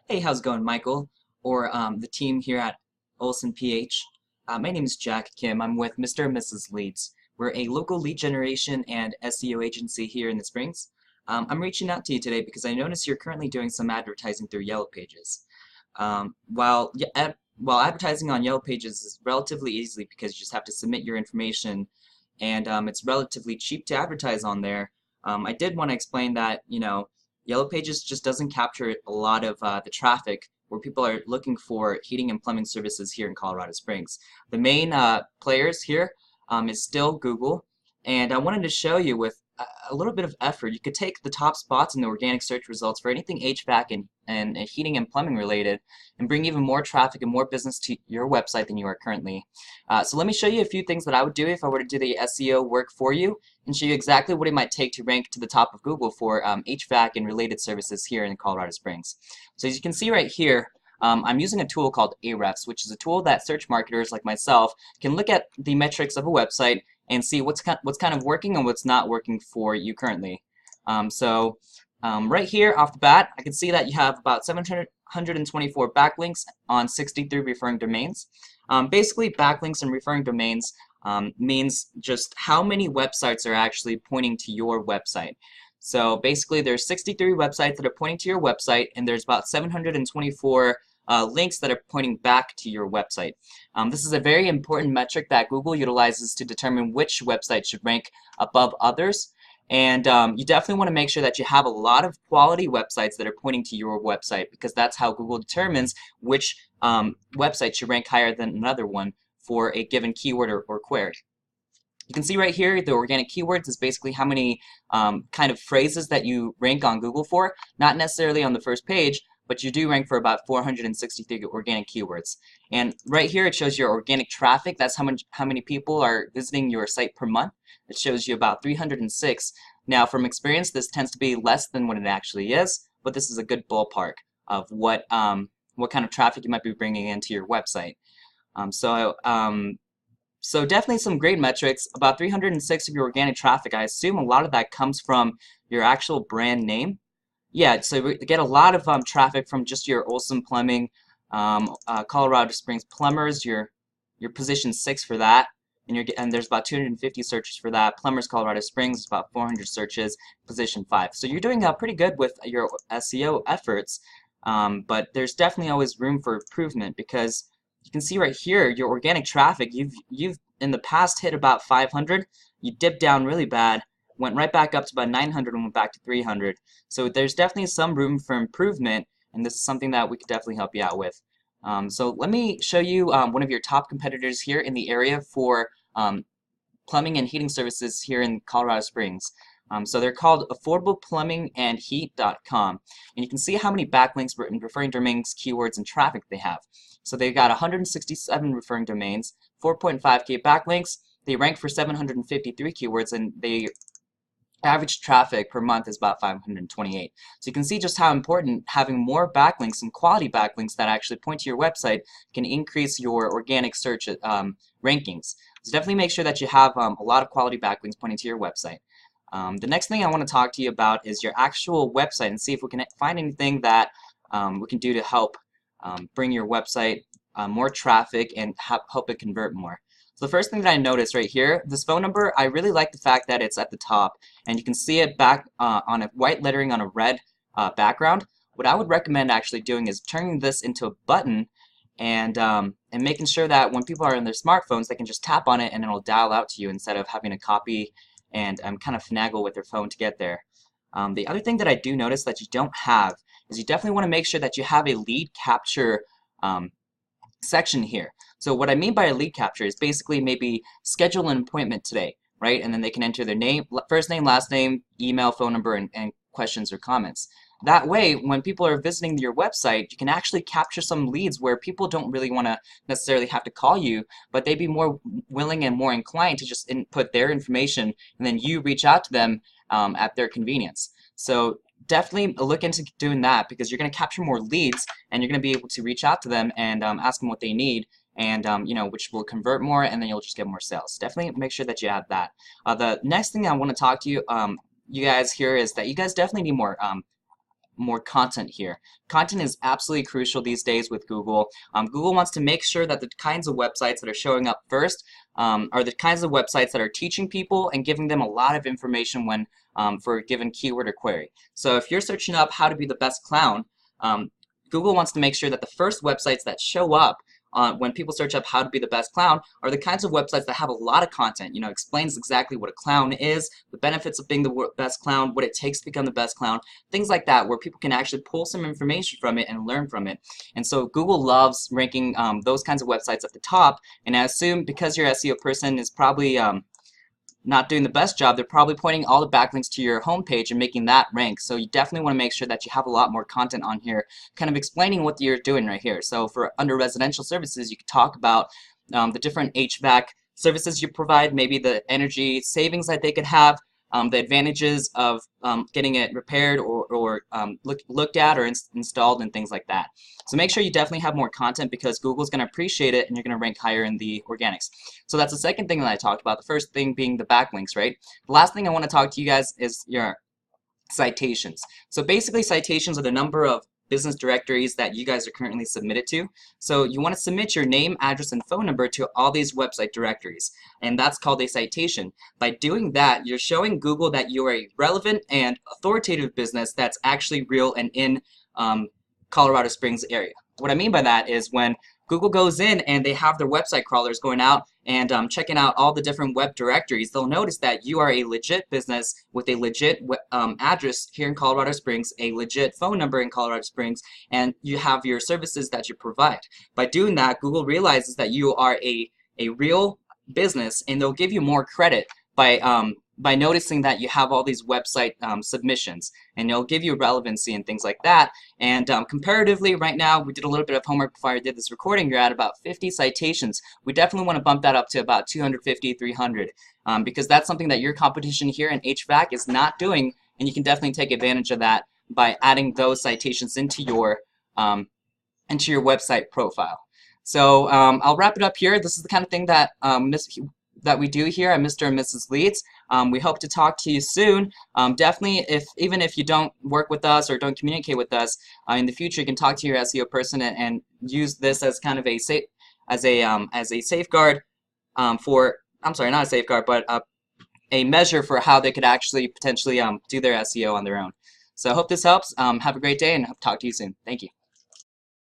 Hey, how's it going, Michael? Or the team here at Olsenph. My name is Jack Kim. I'm with Mr. and Mrs. Leads. We're a local lead generation and SEO agency here in the Springs. I'm reaching out to you today because I noticed you're currently doing some advertising through Yellow Pages. While advertising on Yellow Pages is relatively easy because you just have to submit your information and it's relatively cheap to advertise on there. I did want to explain that, Yellow Pages just doesn't capture a lot of the traffic where people are looking for heating and plumbing services here in Colorado Springs. The main players here is still Google, and I wanted to show you with a little bit of effort, you could take the top spots in the organic search results for anything HVAC and heating and plumbing related and bring even more traffic and more business to your website than you are currently. So let me show you a few things that I would do if I were to do the SEO work for you and show you exactly what it might take to rank to the top of Google for HVAC and related services here in Colorado Springs. So as you can see right here, I'm using a tool called Ahrefs, which is a tool that search marketers like myself can look at the metrics of a website and see what's kind of working and what's not working for you currently. Right here off the bat, I can see that you have about 724 backlinks on 63 referring domains. Basically, backlinks and referring domains means just how many websites are actually pointing to your website. So basically, there's 63 websites that are pointing to your website, and there's about 724 links that are pointing back to your website. This is a very important metric that Google utilizes to determine which website should rank above others. And you definitely want to make sure that you have a lot of quality websites that are pointing to your website, because that's how Google determines which website should rank higher than another one for a given keyword or query. You can see right here the organic keywords is basically how many kind of phrases that you rank on Google for, not necessarily on the first page, but you do rank for about 463 organic keywords. And right here it shows your organic traffic. That's how many people are visiting your site per month. It shows you about 306. Now from experience, this tends to be less than what it actually is, but this is a good ballpark of what kind of traffic you might be bringing into your website. So definitely some great metrics. About 306 of your organic traffic. I assume a lot of that comes from your actual brand name. Yeah, so we get a lot of traffic from just your Olsen Plumbing, Colorado Springs Plumbers. Your position 6 for that, and there's about 250 searches for that. Plumbers Colorado Springs is about 400 searches, position 5. So you're doing pretty good with your SEO efforts, but there's definitely always room for improvement, because you can see right here your organic traffic. You've in the past hit about 500. You dipped down really bad, went right back up to about 900 and went back to 300. So there's definitely some room for improvement, and this is something that we could definitely help you out with. So let me show you one of your top competitors here in the area for plumbing and heating services here in Colorado Springs. So they're called affordableplumbingandheat.com, and you can see how many backlinks, referring domains, keywords, and traffic they have. So they've got 167 referring domains, 4.5K backlinks. They rank for 753 keywords, and they average traffic per month is about 528. So you can see just how important having more backlinks and quality backlinks that actually point to your website can increase your organic search rankings. So definitely make sure that you have a lot of quality backlinks pointing to your website. The next thing I want to talk to you about is your actual website, and see if we can find anything that we can do to help bring your website more traffic and help it convert more. So the first thing that I noticed right here, this phone number, I really like the fact that it's at the top, and you can see it back on a white lettering on a red background. What I would recommend actually doing is turning this into a button and making sure that when people are on their smartphones, they can just tap on it and it'll dial out to you instead of having to copy and kind of finagle with their phone to get there. The other thing that I do notice that you don't have is you definitely want to make sure that you have a lead capture section here. So what I mean by a lead capture is basically maybe schedule an appointment today, right? And then they can enter their name, first name, last name, email, phone number, and questions or comments. That way, when people are visiting your website, you can actually capture some leads where people don't really want to necessarily have to call you, but they'd be more willing and more inclined to just input their information, and then you reach out to them at their convenience. So definitely look into doing that, because you're going to capture more leads and you're going to be able to reach out to them and ask them what they need, and which will convert more, and then you'll just get more sales. Definitely make sure that you add that. The next thing I want to talk to you guys here is that you guys definitely need more more content here. Content is absolutely crucial these days with Google. Google wants to make sure that the kinds of websites that are showing up first are the kinds of websites that are teaching people and giving them a lot of information when for a given keyword or query. So if you're searching up how to be the best clown, Google wants to make sure that the first websites that show up when people search up how to be the best clown are the kinds of websites that have a lot of content, explains exactly what a clown is, the benefits of being the best clown, what it takes to become the best clown, things like that, where people can actually pull some information from it and learn from it. And so Google loves ranking those kinds of websites at the top, and I assume because your SEO person is probably not doing the best job, they're probably pointing all the backlinks to your homepage and making that rank. So you definitely want to make sure that you have a lot more content on here, kind of explaining what you're doing right here. So for under residential services, you could talk about the different HVAC services you provide, maybe the energy savings that they could have, the advantages of getting it repaired or looked at or installed and things like that. So make sure you definitely have more content because Google's going to appreciate it and you're going to rank higher in the organics. So that's the second thing that I talked about. The first thing being the backlinks, right? The last thing I want to talk to you guys is your citations. So basically citations are the number of business directories that you guys are currently submitted to. So you want to submit your name, address, and phone number to all these website directories, and that's called a citation. By doing that, you're showing Google that you are a relevant and authoritative business that's actually real and in Colorado Springs area. What I mean by that is when Google goes in and they have their website crawlers going out and checking out all the different web directories, they'll notice that you are a legit business with a legit address here in Colorado Springs, a legit phone number in Colorado Springs, and you have your services that you provide. By doing that, Google realizes that you are a real business, and they'll give you more credit by noticing that you have all these website submissions, and it'll give you relevancy and things like that. And comparatively, right now, we did a little bit of homework before I did this recording. You're at about 50 citations. We definitely want to bump that up to about 250, 300, because that's something that your competition here in HVAC is not doing, and you can definitely take advantage of that by adding those citations into your website profile. So I'll wrap it up here. This is the kind of thing that that we do here at Mr. and Mrs. Leads. We hope to talk to you soon. Definitely, even if you don't work with us or don't communicate with us, in the future you can talk to your SEO person and use this as kind of a safeguard for, I'm sorry, not a safeguard, but a measure for how they could actually potentially do their SEO on their own. So I hope this helps. Have a great day and talk to you soon. Thank you.